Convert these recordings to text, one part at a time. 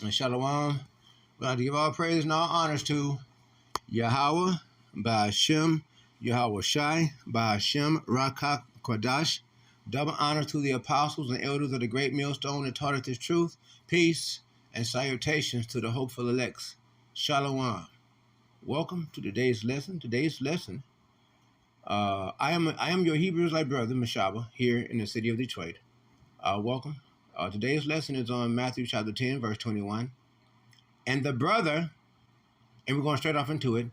And Shalom. We have to give all praise and all honors to Yahweh, Ba'ashem, Yahweh Shai, Ba'ashem, Rakak, Kwadash. Double honor to the apostles and elders of the great millstone that taught us this truth. Peace and salutations to the hopeful elects. Shalom. Welcome to today's lesson. I am your Hebrew Israelite brother, Mashaba, here in the city of Detroit. Welcome. Today's lesson is on Matthew chapter 10, verse 21. And the brother, and we're going straight off into it,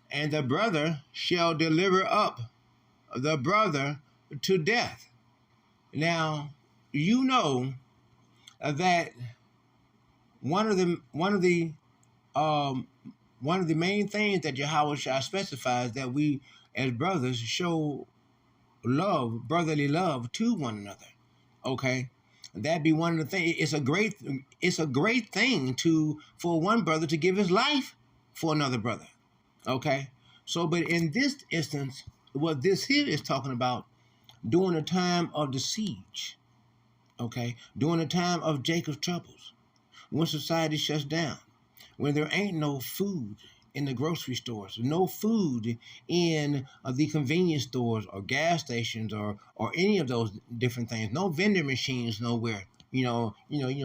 and the brother shall deliver up the brother to death. Now, you know that one of the main things that Yahweh Shai specifies that we as brothers show love, brotherly love to one another. Okay, that be one of the things. It's a great thing for one brother to give his life for another brother. Okay, so but in this instance, what this here is talking about during the time of the siege. Okay, during the time of Jacob's troubles, when society shuts down, when there ain't no food in the grocery stores, no food in the convenience stores or gas stations or any of those different things, no vending machines nowhere,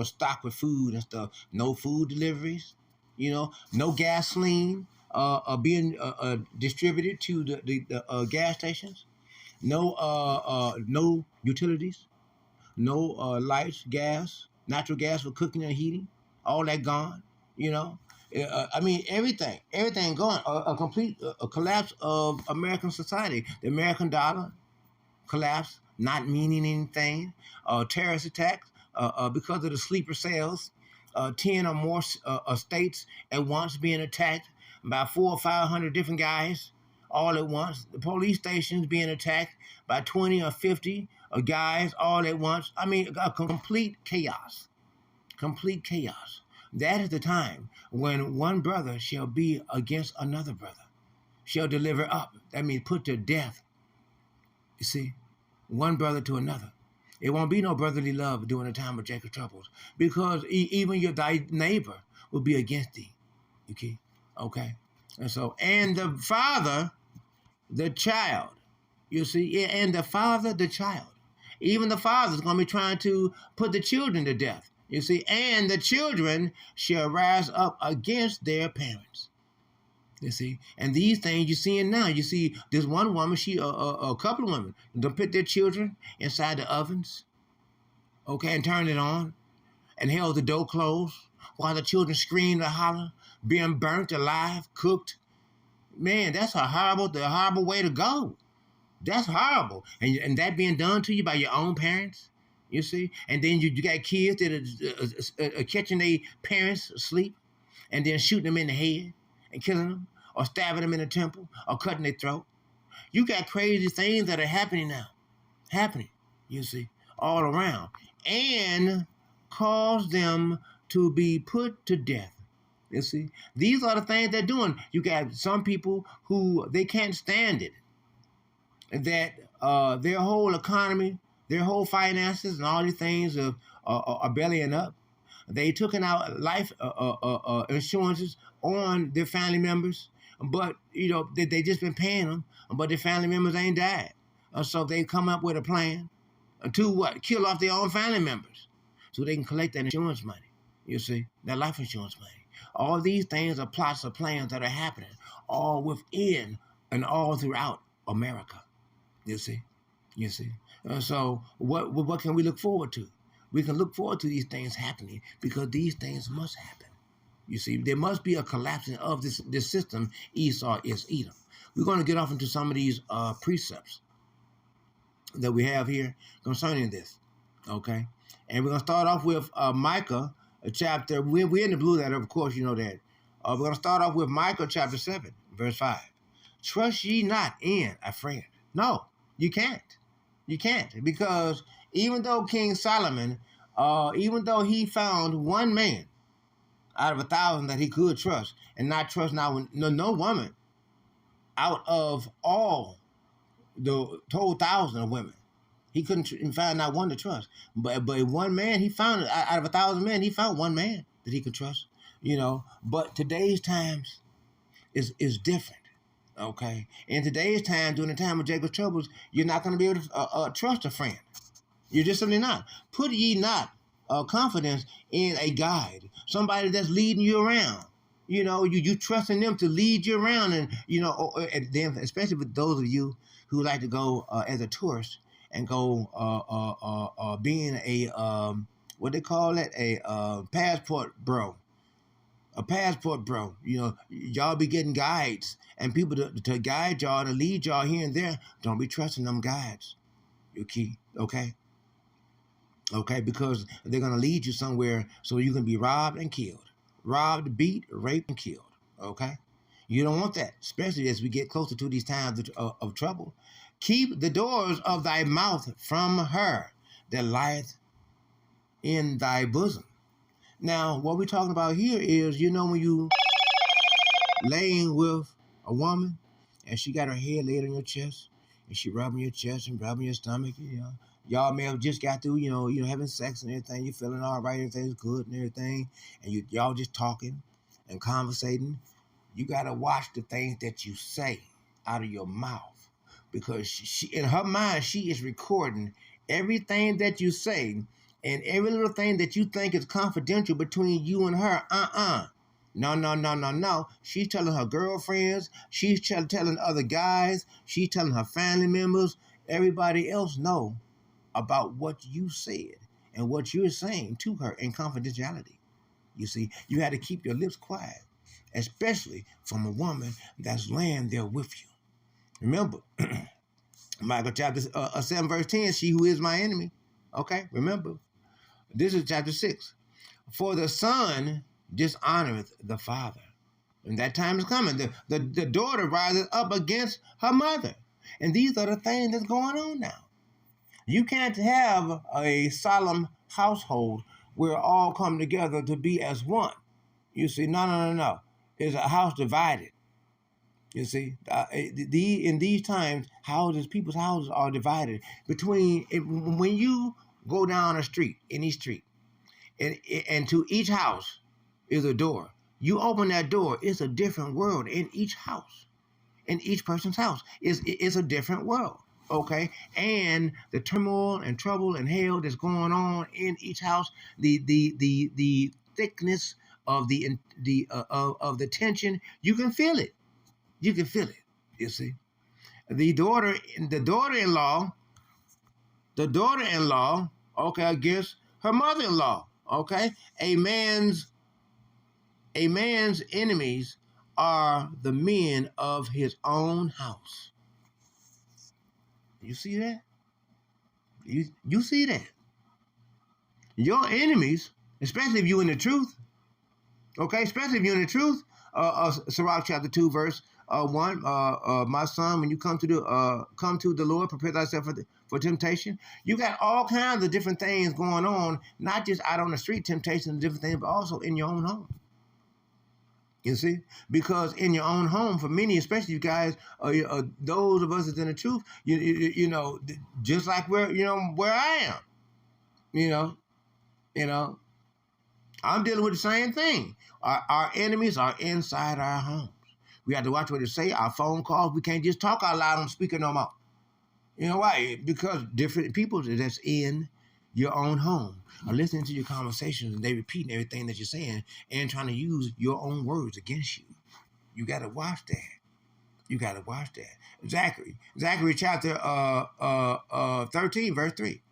stocked with food and stuff, no food deliveries, no gasoline being distributed to the gas stations, no utilities, no lights, gas, natural gas for cooking and heating, all that gone, everything gone. A complete collapse of American society. The American dollar collapsed, not meaning anything. Terrorist attacks because of the sleeper cells. 10 or more states at once being attacked by 400 or 500 different guys all at once. The police stations being attacked by 20 or 50 guys all at once. A complete chaos. Complete chaos. That is the time when one brother shall be against another brother, shall deliver up. That means put to death. You see, one brother to another. It won't be no brotherly love during the time of Jacob's troubles, because even thy neighbor will be against thee. Okay. And the father, the child. You see, and the father, the child. Even the father's going to be trying to put the children to death. You see, and the children shall rise up against their parents. You see, and these things you're seeing now. You see, this one woman, a couple of women, they put their children inside the ovens, okay, and turned it on, and held the door closed while the children screamed and holler, being burnt alive, cooked. Man, that's a horrible way to go. That's horrible, and that being done to you by your own parents. You see, and then you got kids that are catching their parents asleep, and then shooting them in the head and killing them, or stabbing them in the temple, or cutting their throat. You got crazy things that are happening now, you see, all around, and cause them to be put to death. You see, these are the things they're doing. You got some people who they can't stand it, that their whole economy, their whole finances, and all these things are bellying up. They took out life insurances on their family members, but they just been paying them, but their family members ain't died. So they come up with a plan to what? Kill off their own family members so they can collect that insurance money. You see, that life insurance money. All these things are plots or plans that are happening all within and all throughout America. You see. So what can we look forward to? We can look forward to these things happening because these things must happen. You see, there must be a collapsing of this system. Esau is Edom. We're going to get off into some of these precepts that we have here concerning this. Okay, and we're going to start off with Micah chapter. We're in the blue letter, of course, you know that. We're going to start off with Micah chapter 7, verse 5. Trust ye not in a friend. No, you can't. You can't, because even though King Solomon, even though he found one man out of 1,000 that he could trust, and not trust no woman out of all the total 1,000 of women, he couldn't find not one to trust. But one man, he found out of 1,000 men, he found one man that he can trust. But today's times is different. Okay, in today's time, during the time of Jacob's troubles, you're not going to be able to trust a friend. You're just simply not. Put ye not confidence in a guide, somebody that's leading you around. You trusting them to lead you around, and then especially with those of you who like to go as a tourist and go being a what they call it, a passport bro. A passport bro. Y'all be getting guides and people to guide y'all, to lead y'all here and there. Don't be trusting them guides. You key, okay? Okay, because they're going to lead you somewhere so you can be robbed and killed. Robbed, beat, raped, and killed. Okay? You don't want that, especially as we get closer to these times of trouble. Keep the doors of thy mouth from her that lieth in thy bosom. Now, what we're talking about here is, when you laying with a woman and she got her head laid on your chest and she rubbing your chest and rubbing your stomach, y'all may have just got through, having sex and everything. You're feeling all right, everything's good and everything, and y'all just talking and conversating. You gotta watch the things that you say out of your mouth, because she in her mind, she is recording everything that you say and every little thing that you think is confidential between you and her. No, no, no, no, no. She's telling her girlfriends. She's telling other guys. She's telling her family members. Everybody else know about what you said and what you're saying to her in confidentiality. You see, you had to keep your lips quiet, especially from a woman that's laying there with you. Remember, Michael chapter 7, verse 10, she who is my enemy. Okay, remember. This is chapter 6. For the son dishonoreth the father. And that time is coming. The daughter rises up against her mother. And these are the things that's going on now. You can't have a solemn household where all come together to be as one. You see, no. It's a house divided. You see, in these times, people's houses are divided between, when you go down a street, any street, and to each house is a door. You open that door, it's a different world in each house. In each person's house, it's a different world. Okay, and the turmoil and trouble and hell that's going on in each house, the thickness of of the tension, you can feel it. You can feel it. You see, the daughter-in-law, okay, against her mother-in-law. Okay, a man's enemies are the men of his own house. You see that? You see that? Your enemies, especially if you're in the truth, okay, especially if you're in the truth, Sirach chapter 2, verse 1, my son, when you come to the Lord, prepare thyself for temptation. You got all kinds of different things going on, not just out on the street, temptation and different things, but also in your own home. You see, because in your own home, for many, especially you guys, those of us that's in the truth, you know, just like where I am, I'm dealing with the same thing. Our enemies are inside our homes. We have to watch what they say. Our phone calls, we can't just talk out loud on speaker no more. You know why? Because different people that's in your own home are listening to your conversations and they repeating everything that you're saying and trying to use your own words against you. You got to watch that. You got to watch that. Zachary chapter 13, verse 3.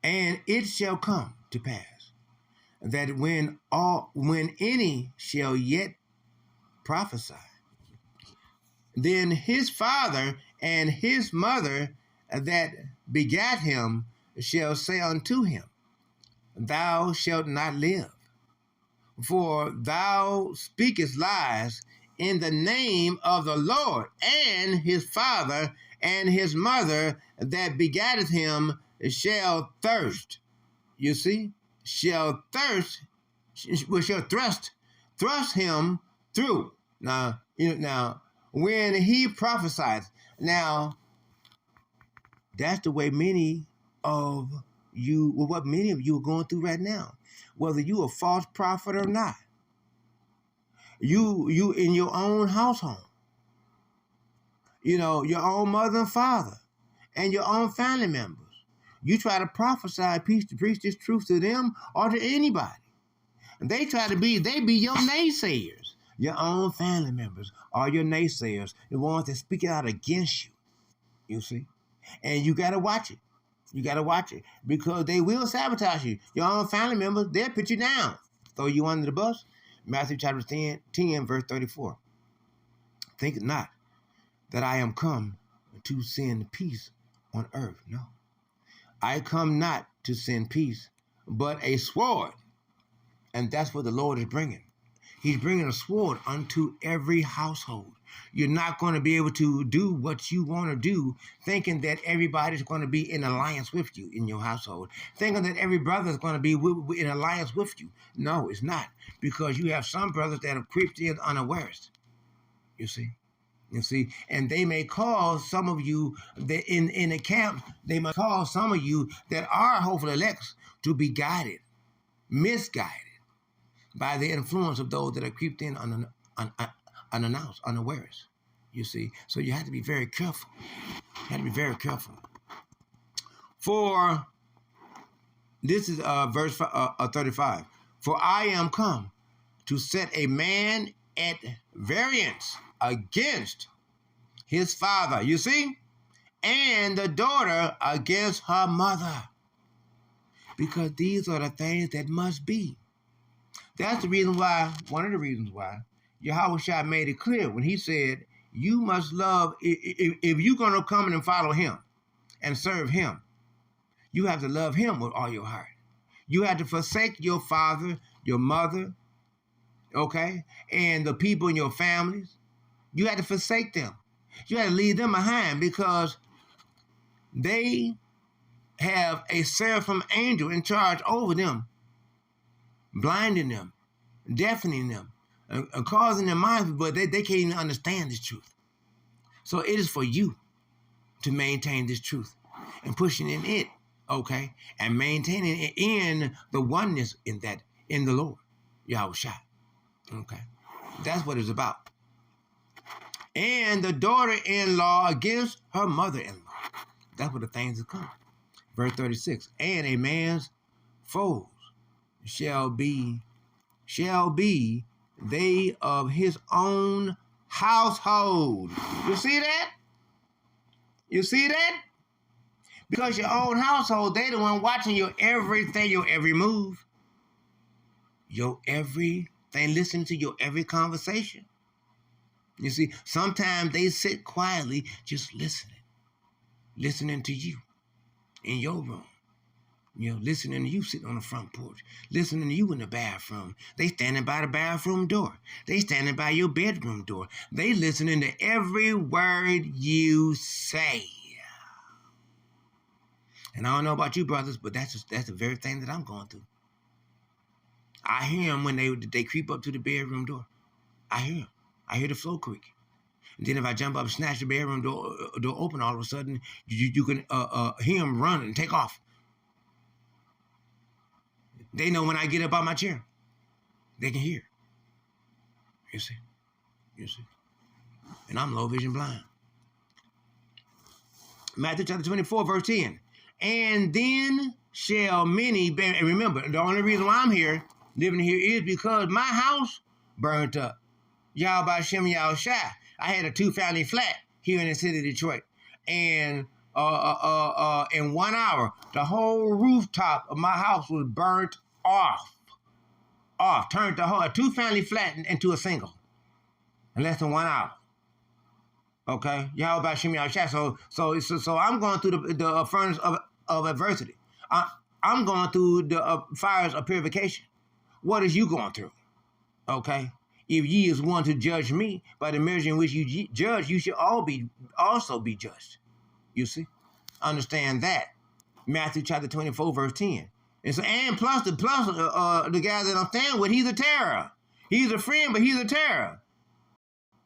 And it shall come to pass that when any shall yet prophesy, then his father and his mother that begat him shall say unto him, thou shalt not live, for thou speakest lies in the name of the Lord, and his father and his mother that begatteth him shall thirst. You see, shall thrust him through. Now, when he prophesied, now that's the way many of you are going through right now. whether you a false prophet or not. You in your own household, your own mother and father, and your own family members. You try to prophesy peace to preach this truth to them or to anybody. And they be your naysayers. Your own family members are your naysayers, the ones that speak it out against you. You see? And you got to watch it. You got to watch it because they will sabotage you. Your own family members, they'll put you down, throw you under the bus. Matthew chapter 10 verse 34. Think not that I am come to send peace on earth. No. I come not to send peace, but a sword. And that's what the Lord is bringing. He's bringing a sword unto every household. You're not going to be able to do what you want to do thinking that everybody's going to be in alliance with you in your household, thinking that every brother is going to be in alliance with you. No, it's not, because you have some brothers that have creeped in unawares. You see, and they may cause some of you that in the camp, they may cause some of you that are hopefully elects to be guided, misguided by the influence of those that are creeped in unannounced, unawares. You see, so you have to be very careful. You have to be very careful. For this is verse 35. For I am come to set a man at variance against his father. You see, and the daughter against her mother, because these are the things that must be. That's the reason why, one of the reasons why, Yahweh made it clear when he said, you must love, if you're going to come in and follow him and serve him, you have to love him with all your heart. You have to forsake your father, your mother, okay, and the people in your families. You have to forsake them. You have to leave them behind because they have a seraphim angel in charge over them, blinding them, deafening them, and causing their minds, but they can't even understand this truth. So it is for you to maintain this truth and pushing in it, okay, and maintaining it in the oneness in the Lord, Yahweh Shai, okay. That's what it's about. And the daughter-in-law against her mother-in-law. That's what the things that come. Verse 36. And a man's foes shall be they of his own household. You see that? You see that? Because your own household, they the one watching your everything, your every move, your everything, listening to your every conversation. You see, sometimes they sit quietly just listening to you in your room. Listening to you sitting on the front porch, listening to you in the bathroom. They standing by the bathroom door. They standing by your bedroom door. They listening to every word you say. And I don't know about you, brothers, but that's the very thing that I'm going through. I hear them when they creep up to the bedroom door. I hear them. I hear the floor creak. And then if I jump up and snatch the bedroom door open, all of a sudden, you can hear them run and take off. They know when I get up out my chair. They can hear. You see. And I'm low vision blind. Matthew chapter 24, verse 10. And then shall many be, and remember, the only reason why I'm here, living here, is because my house burned up. Yahweh Hashem Yahweh Shai. I had a 2-family flat here in the city of Detroit. And in 1 hour, the whole rooftop of my house was burnt off. Turned the whole 2-family flat into a single in less than 1 hour. Okay, Yahweh Hashem Yahweh Shai. So I'm going through the furnace of adversity. I'm going through the fires of purification. What is you going through? Okay. If ye is one to judge me by the measure in which you judge, you should also be judged. You see? Understand that. Matthew chapter 24, verse 10. And plus the guy that I'm staying with, he's a terror. He's a friend, but he's a terror.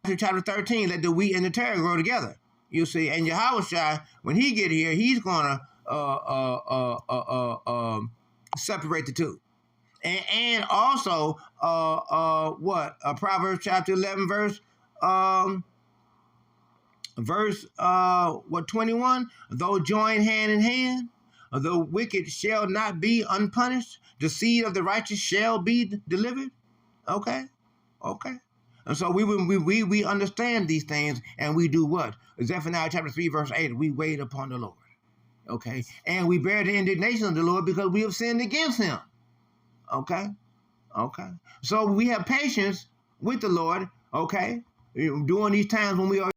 Matthew chapter 13, let the wheat and the terror grow together. You see, and Yahweh Shai, when he get here, he's gonna separate the two. And also, Proverbs chapter 11, um, verse 21, though join hand in hand, the wicked shall not be unpunished, the seed of the righteous shall be delivered. Okay, okay. And so we understand these things, and we do what? Zephaniah chapter 3 verse 8, we wait upon the Lord. Okay, and we bear the indignation of the Lord because we have sinned against him. Okay, okay. So we have patience with the Lord. Okay, during these times when we are